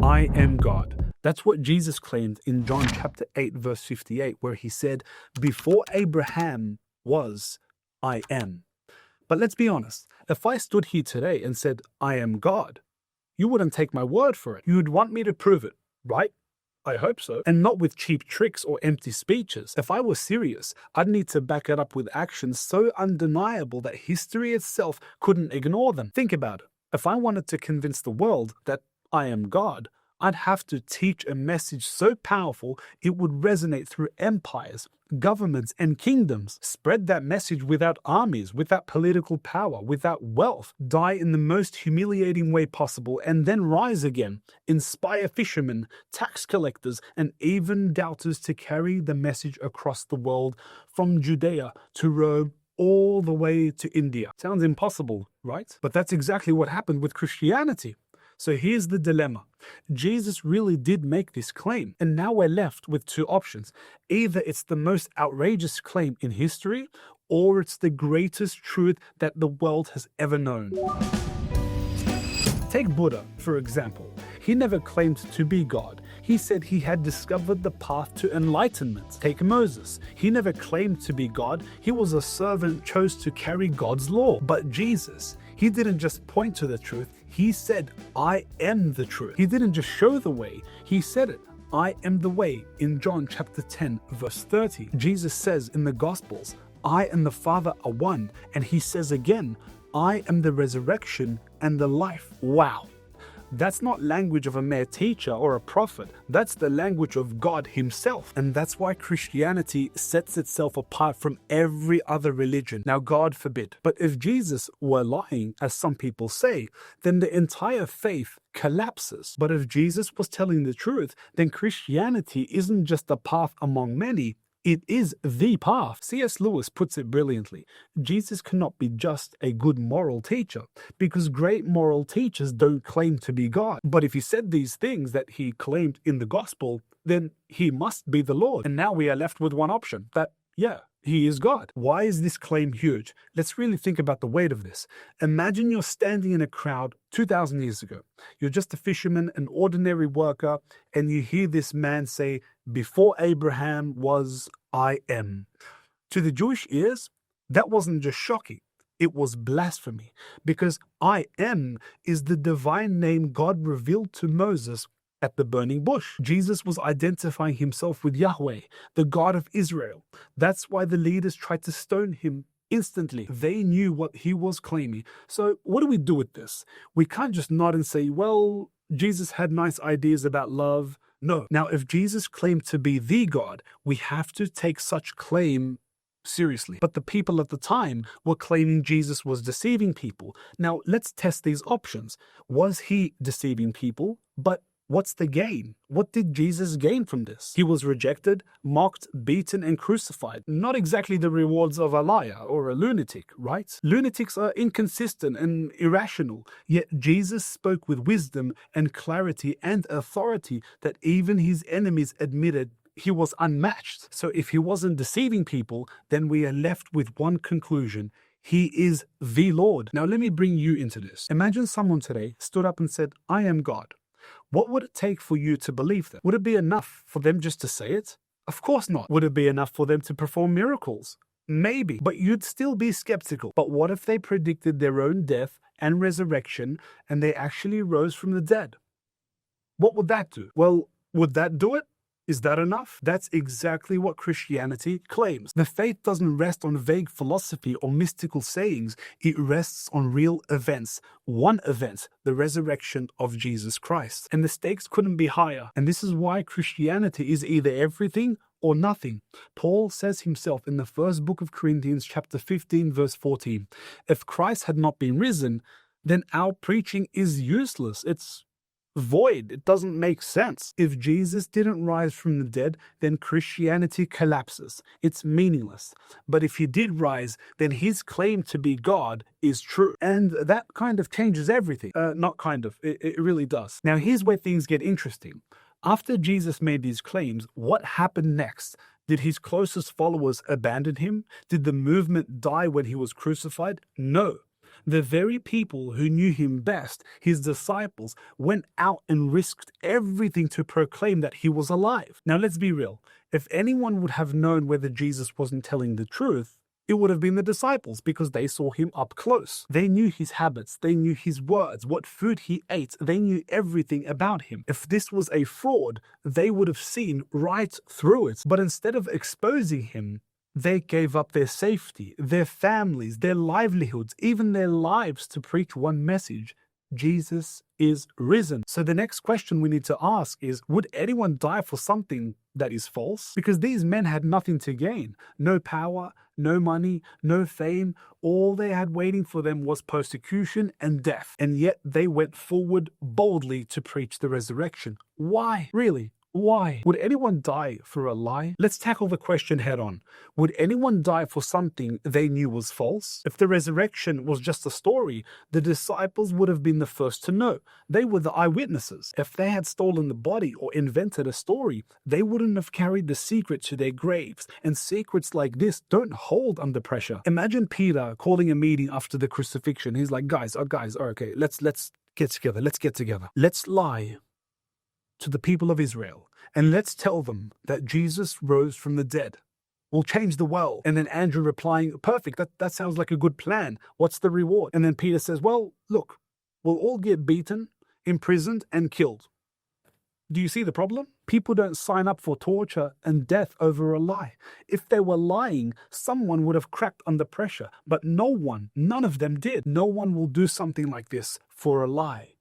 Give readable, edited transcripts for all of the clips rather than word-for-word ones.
I am God. That's what Jesus claimed in John chapter 8, verse 58, where he said, before Abraham was, I am. But let's be honest, if I stood here today and said, I am God, you wouldn't take my word for it. You'd want me to prove it, right? I hope so. And not with cheap tricks or empty speeches. If I was serious, I'd need to back it up with actions so undeniable that history itself couldn't ignore them. Think about it. If I wanted to convince the world that I am God, I'd have to teach a message so powerful it would resonate through empires, governments, and kingdoms. Spread that message without armies, without political power, without wealth. Die in the most humiliating way possible and then rise again. Inspire fishermen, tax collectors, and even doubters to carry the message across the world from Judea to Rome, all the way to India. Sounds impossible, right? But that's exactly what happened with Christianity. So here's the dilemma. Jesus really did make this claim, and now we're left with two options. Either it's the most outrageous claim in history, or it's the greatest truth that the world has ever known. Take Buddha, for example. He never claimed to be God. He said he had discovered the path to enlightenment. Take Moses. He never claimed to be God. He was a servant chose to carry God's law. But Jesus, he didn't just point to the truth. He said, I am the truth. He didn't just show the way. He said it. I am the way in John chapter 10, verse 30. Jesus says in the Gospels, I and the Father are one. And he says again, I am the resurrection and the life. Wow. That's not language of a mere teacher or a prophet. That's the language of God himself. And that's why Christianity sets itself apart from every other religion. Now, God forbid. But if Jesus were lying, as some people say, then the entire faith collapses. But if Jesus was telling the truth, then Christianity isn't just a path among many. It is the path. C.S. Lewis puts it brilliantly. Jesus cannot be just a good moral teacher because great moral teachers don't claim to be God. But if he said these things that he claimed in the gospel, then he must be the Lord. And now we are left with one option, that, yeah, he is God. Why is this claim huge? Let's really think about the weight of this. Imagine you're standing in a crowd 2,000 years ago. You're just a fisherman, an ordinary worker, and you hear this man say, before Abraham was, I am. To the Jewish ears, that wasn't just shocking. It was blasphemy, because I am is the divine name God revealed to Moses at the burning bush. Jesus was identifying himself with Yahweh, the God of Israel. That's why the leaders tried to stone him instantly. They knew what he was claiming. So what do we do with this? We can't just nod and say, well, Jesus had nice ideas about love. No. Now, if Jesus claimed to be the God, we have to take such claim seriously. But the people at the time were claiming Jesus was deceiving people. Now, let's test these options. Was he deceiving people? But what's the gain? What did Jesus gain from this? He was rejected, mocked, beaten, and crucified. Not exactly the rewards of a liar or a lunatic, right? Lunatics are inconsistent and irrational, yet Jesus spoke with wisdom and clarity and authority that even his enemies admitted he was unmatched. So if he wasn't deceiving people, then we are left with one conclusion. He is the Lord. Now let me bring you into this. Imagine someone today stood up and said, I am God. What would it take for you to believe that? Would it be enough for them just to say it? Of course not. Would it be enough for them to perform miracles? Maybe, but you'd still be skeptical. But what if they predicted their own death and resurrection and they actually rose from the dead? What would that do? Well, would that do it? Is that enough? That's exactly what Christianity claims. The faith doesn't rest on vague philosophy or mystical sayings. It rests on real events. One event, the resurrection of Jesus Christ. And the stakes couldn't be higher. And this is why Christianity is either everything or nothing. Paul says himself in the first book of Corinthians, chapter 15, verse 14, if Christ had not been risen, then our preaching is useless. It's void. It doesn't make sense. If Jesus didn't rise from the dead, then Christianity collapses. It's meaningless. But if he did rise, then his claim to be God is true. And that kind of changes everything. Not kind of. It really does. Now, here's where things get interesting. After Jesus made these claims, what happened next? Did his closest followers abandon him? Did the movement die when he was crucified? No. The very people who knew him best, his disciples, went out and risked everything to proclaim that he was alive. Now let's be real. If anyone would have known whether Jesus wasn't telling the truth, it would have been the disciples, because they saw him up close. They knew his habits, they knew his words, what food he ate, they knew everything about him. If this was a fraud, they would have seen right through it. But instead of exposing him, they gave up their safety, their families, their livelihoods, even their lives to preach one message: Jesus is risen. So the next question we need to ask is, would anyone die for something that is false? Because these men had nothing to gain. No power, no money, no fame. All they had waiting for them was persecution and death. And yet they went forward boldly to preach the resurrection. Why? Really? Why? Would anyone die for a lie? Let's tackle the question head on. Would anyone die for something they knew was false? If the resurrection was just a story, the disciples would have been the first to know. They were the eyewitnesses. If they had stolen the body or invented a story, they wouldn't have carried the secret to their graves. And secrets like this don't hold under pressure. Imagine Peter calling a meeting after the crucifixion. He's like, guys, okay, let's get together. Let's lie to the people of Israel, and let's tell them that Jesus rose from the dead. We'll change the world. And then Andrew replying, perfect, that sounds like a good plan. What's the reward? And then Peter says, well, look, we'll all get beaten, imprisoned, and killed. Do you see the problem? People don't sign up for torture and death over a lie. If they were lying, someone would have cracked under pressure, but none of them did. No one will do something like this for a lie.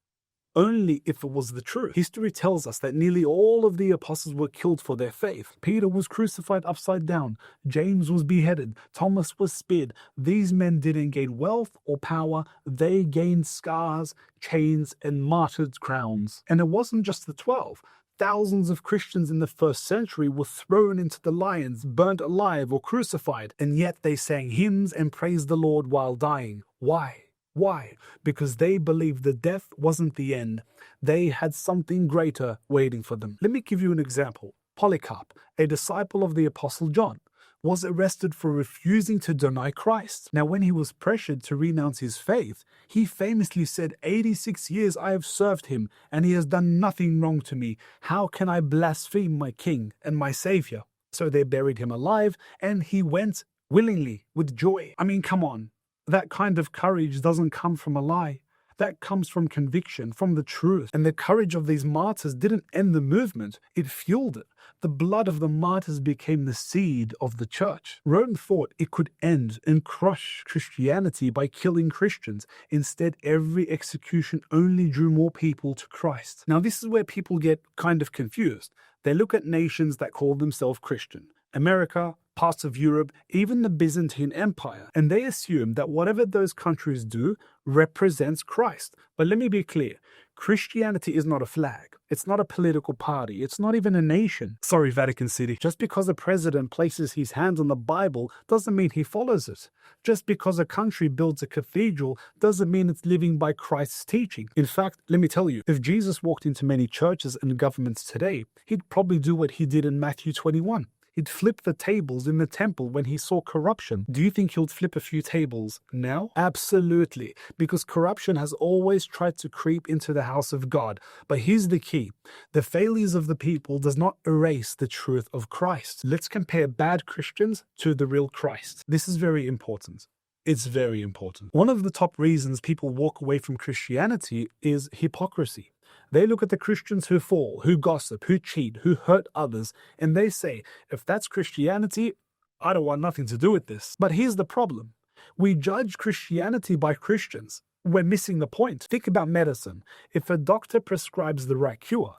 Only if it was the truth. History tells us that nearly all of the apostles were killed for their faith. Peter was crucified upside down. James was beheaded. Thomas was speared. These men didn't gain wealth or power. They gained scars, chains, and martyrs' crowns. And it wasn't just the 12. Thousands of Christians in the first century were thrown into the lions, burnt alive, or crucified. And yet they sang hymns and praised the Lord while dying. Why? Why? Because they believed that death wasn't the end. They had something greater waiting for them. Let me give you an example. Polycarp, a disciple of the Apostle John, was arrested for refusing to deny Christ. Now, when he was pressured to renounce his faith, he famously said, 86 years I have served him, and he has done nothing wrong to me. How can I blaspheme my king and my savior? So they buried him alive, and he went willingly, with joy. I mean, come on. That kind of courage doesn't come from a lie. That comes from conviction, from the truth. And the courage of these martyrs didn't end the movement, it fueled it. The blood of the martyrs became the seed of the church. Rome thought it could end and crush Christianity by killing Christians. Instead, every execution only drew more people to Christ. Now, this is where people get kind of confused. They look at nations that call themselves Christian. America, parts of Europe, even the Byzantine Empire. And they assume that whatever those countries do represents Christ. But let me be clear. Christianity is not a flag. It's not a political party. It's not even a nation. Sorry, Vatican City. Just because a president places his hands on the Bible doesn't mean he follows it. Just because a country builds a cathedral doesn't mean it's living by Christ's teaching. In fact, let me tell you, if Jesus walked into many churches and governments today, he'd probably do what he did in Matthew 21. He'd flip the tables in the temple when he saw corruption. Do you think he'll flip a few tables now? Absolutely, because corruption has always tried to creep into the house of God. But here's the key. The failures of the people does not erase the truth of Christ. Let's compare bad Christians to the real Christ. This is very important. It's very important. One of the top reasons people walk away from Christianity is hypocrisy. They look at the Christians who fall, who gossip, who cheat, who hurt others, and they say, if that's Christianity, I don't want nothing to do with this. But here's the problem. We judge Christianity by Christians. We're missing the point. Think about medicine. If a doctor prescribes the right cure,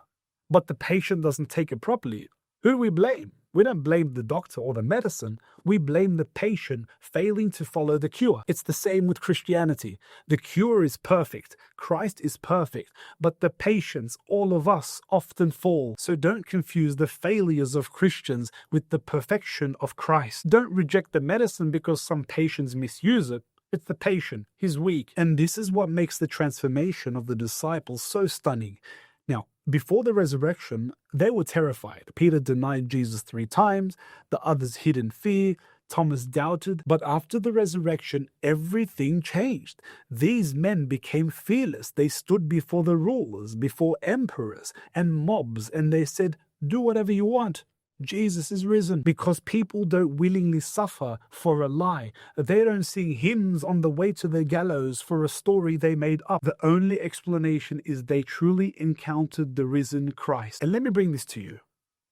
but the patient doesn't take it properly, who do we blame? We don't blame the doctor or the medicine. We blame the patient failing to follow the cure. It's the same with Christianity. The cure is perfect. Christ is perfect. But the patients, all of us, often fall. So don't confuse the failures of Christians with the perfection of Christ. Don't reject the medicine because some patients misuse it. It's the patient. He's weak. And this is what makes the transformation of the disciples so stunning. Now, before the resurrection, they were terrified. Peter denied Jesus 3 times. The others hid in fear. Thomas doubted, but after the resurrection, everything changed. These men became fearless. They stood before the rulers, before emperors and mobs, and they said, "Do whatever you want. Jesus is risen," because people don't willingly suffer for a lie. They don't sing hymns on the way to the gallows for a story they made up. The only explanation is they truly encountered the risen Christ. And let me bring this to you.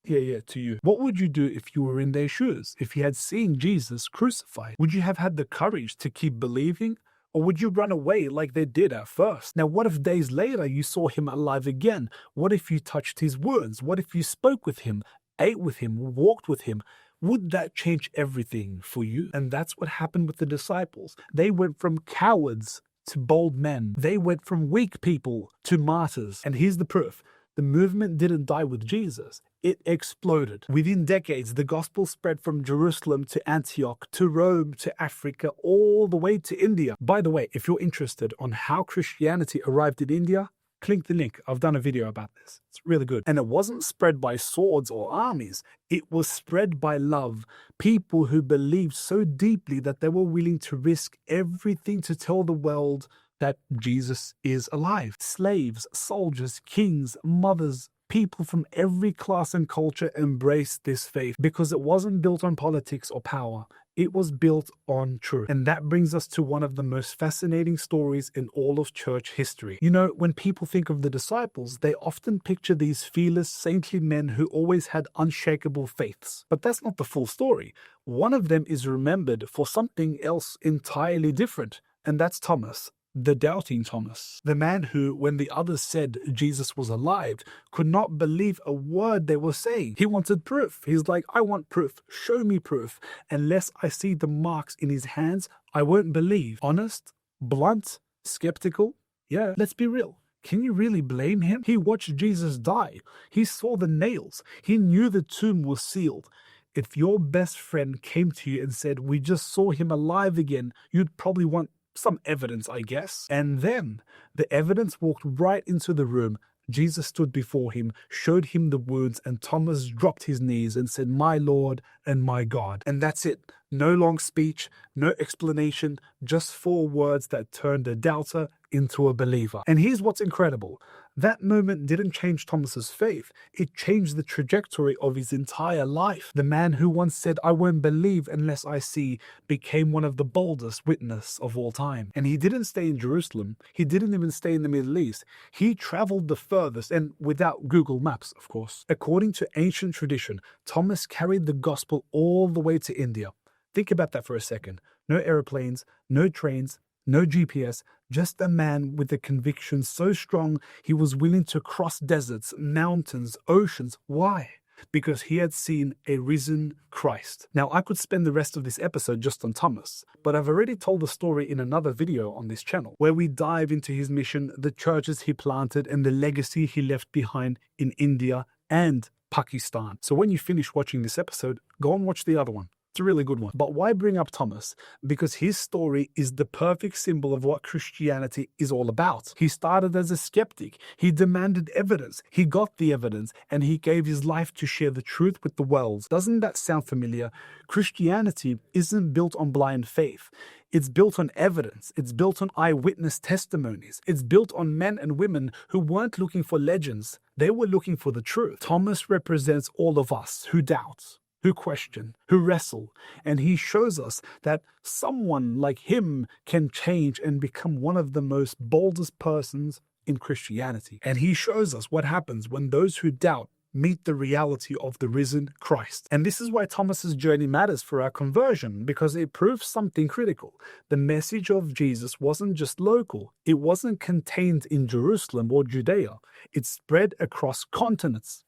To you. What would you do if you were in their shoes? If you had seen Jesus crucified? Would you have had the courage to keep believing? Or would you run away like they did at first? Now, what if days later you saw him alive again? What if you touched his wounds? What if you spoke with him, ate with him, walked with him? Would that change everything for you? And that's what happened with the disciples. They went from cowards to bold men. They went from weak people to martyrs. And here's the proof. The movement didn't die with Jesus. It exploded. Within decades, the gospel spread from Jerusalem to Antioch, to Rome, to Africa, all the way to India. By the way, if you're interested on how Christianity arrived in India, click the link. I've done a video about this. It's really good. And it wasn't spread by swords or armies. It was spread by love. People who believed so deeply that they were willing to risk everything to tell the world that Jesus is alive. Slaves, soldiers, kings, mothers, people from every class and culture embraced this faith because it wasn't built on politics or power. It was built on truth. And that brings us to one of the most fascinating stories in all of church history. You know, when people think of the disciples, they often picture these fearless, saintly men who always had unshakable faiths. But that's not the full story. One of them is remembered for something else entirely different, and that's Thomas. The doubting Thomas, the man who, when the others said Jesus was alive, could not believe a word they were saying. He wanted proof. He's like, "I want proof. Show me proof. Unless I see the marks in his hands, I won't believe." Honest, blunt, skeptical. Yeah, let's be real. Can you really blame him? He watched Jesus die. He saw the nails. He knew the tomb was sealed. If your best friend came to you and said, "We just saw him alive again," you'd probably want some evidence, I guess. And then the evidence walked right into the room. Jesus stood before him, showed him the wounds, and Thomas dropped his knees and said, "My Lord and my God." And that's it. No long speech, no explanation, just 4 words that turned a doubter into a believer. And here's what's incredible. That moment didn't change Thomas's faith. It changed the trajectory of his entire life. The man who once said, "I won't believe unless I see," became one of the boldest witnesses of all time. And he didn't stay in Jerusalem. He didn't even stay in the Middle East. He traveled the furthest, and without Google Maps, of course. According to ancient tradition, Thomas carried the gospel all the way to India. Think about that for a second. No airplanes, no trains, no GPS, just a man with a conviction so strong he was willing to cross deserts, mountains, oceans. Why? Because he had seen a risen Christ. Now, I could spend the rest of this episode just on Thomas, but I've already told the story in another video on this channel, where we dive into his mission, the churches he planted, and the legacy he left behind in India and Pakistan. So when you finish watching this episode, go and watch the other one. It's a really good one. But why bring up Thomas? Because his story is the perfect symbol of what Christianity is all about. He started as a skeptic. He demanded evidence. He got the evidence, and he gave his life to share the truth with the world. Doesn't that sound familiar? Christianity isn't built on blind faith. It's built on evidence. It's built on eyewitness testimonies. It's built on men and women who weren't looking for legends. They were looking for the truth. Thomas represents all of us who doubt, who question, who wrestle, and he shows us that someone like him can change and become one of the most boldest persons in Christianity. And he shows us what happens when those who doubt meet the reality of the risen Christ. And this is why Thomas's journey matters for our conversion, because it proves something critical. The message of Jesus wasn't just local. It wasn't contained in Jerusalem or Judea. It spread across continents.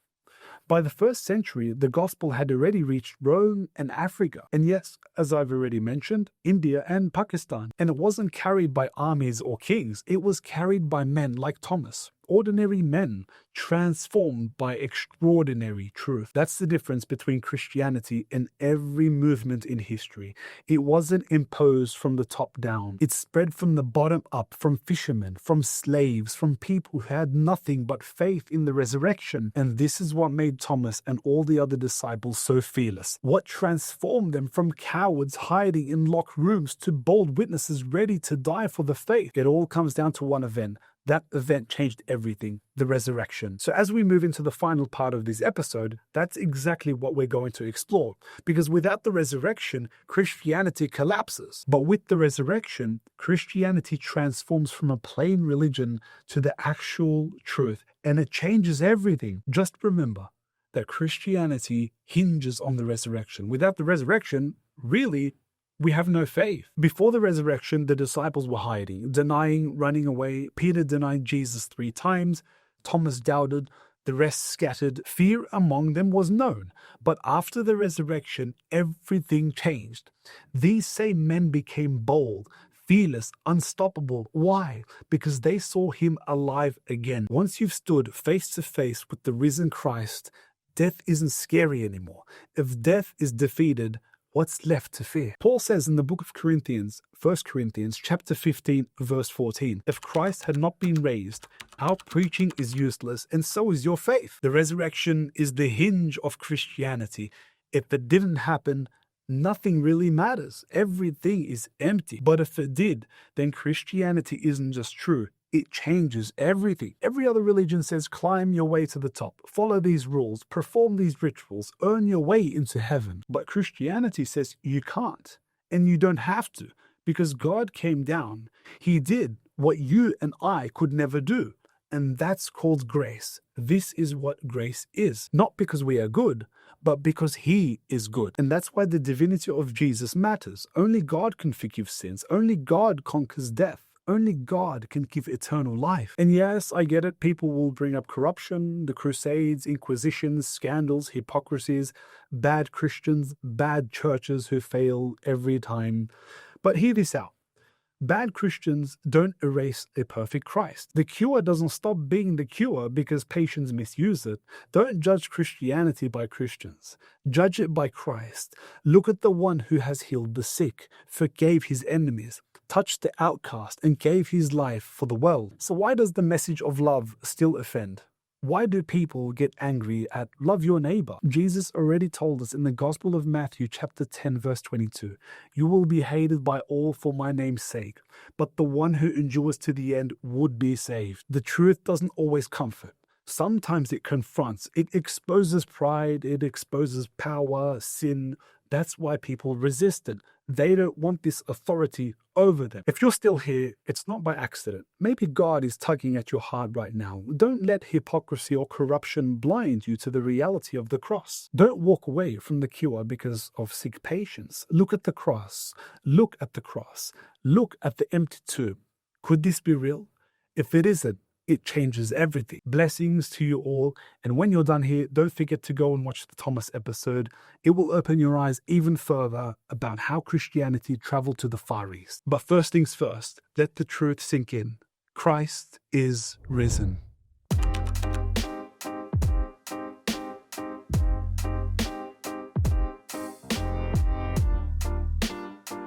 By the 1st century, the gospel had already reached Rome and Africa. And yes, as I've already mentioned, India and Pakistan. And it wasn't carried by armies or kings. It was carried by men like Thomas. ordinary men transformed by extraordinary truth. That's the difference between Christianity and every movement in history. It wasn't imposed from the top down. It spread from the bottom up, from fishermen, from slaves, from people who had nothing but faith in the resurrection. And this is what made Thomas and all the other disciples so fearless. What transformed them from cowards hiding in locked rooms to bold witnesses ready to die for the faith. It all comes down to one event. That event changed everything, the resurrection. So as we move into the final part of this episode, that's exactly what we're going to explore. Because without the resurrection, Christianity collapses. But with the resurrection, Christianity transforms from a plain religion to the actual truth. And it changes everything. Just remember that Christianity hinges on the resurrection. Without the resurrection, really, we have no faith. Before the resurrection, the disciples were hiding, denying, running away. Peter denied Jesus 3 times. Thomas doubted. The rest scattered. Fear among them was known. But after the resurrection, everything changed. These same men became bold, fearless, unstoppable. Why? Because they saw him alive again. Once you've stood face to face with the risen Christ, death isn't scary anymore. If death is defeated, what's left to fear? Paul says in the book of Corinthians, 1 Corinthians chapter 15, verse 14, if Christ had not been raised, our preaching is useless, and so is your faith. The resurrection is the hinge of Christianity. If it didn't happen, nothing really matters. Everything is empty. But if it did, then Christianity isn't just true. It changes everything. Every other religion says climb your way to the top, follow these rules, perform these rituals, earn your way into heaven. But Christianity says you can't, and you don't have to, because God came down. He did what you and I could never do, and that's called grace. This is what grace is, not because we are good, but because he is good. And that's why the divinity of Jesus matters. Only God can forgive sins. Only God conquers death. Only God can give eternal life. And yes, I get it. People will bring up corruption, the Crusades, inquisitions, scandals, hypocrisies, bad Christians, bad churches who fail every time. But hear this out. Bad Christians don't erase a perfect Christ. The cure doesn't stop being the cure because patients misuse it. Don't judge Christianity by Christians. Judge it by Christ. Look at the one who has healed the sick, forgave his enemies, touched the outcast, and gave his life for the world. So why does the message of love still offend? Why do people get angry at love your neighbor? Jesus already told us in the Gospel of Matthew chapter 10 verse 22, you will be hated by all for my name's sake, but the one who endures to the end would be saved. The truth doesn't always comfort. Sometimes it confronts, it exposes pride, it exposes power, sin. That's why people resist it. They don't want this authority over them. If you're still here, it's not by accident. Maybe God is tugging at your heart right now. Don't let hypocrisy or corruption blind you to the reality of the cross. Don't walk away from the cure because of sick patients. Look at the cross. Look at the cross. Look at the empty tomb. Could this be real? If it isn't, it changes everything. Blessings to you all. And when you're done here, don't forget to go and watch the Thomas episode. It will open your eyes even further about how Christianity traveled to the Far East. But first things first, let the truth sink in. Christ is risen.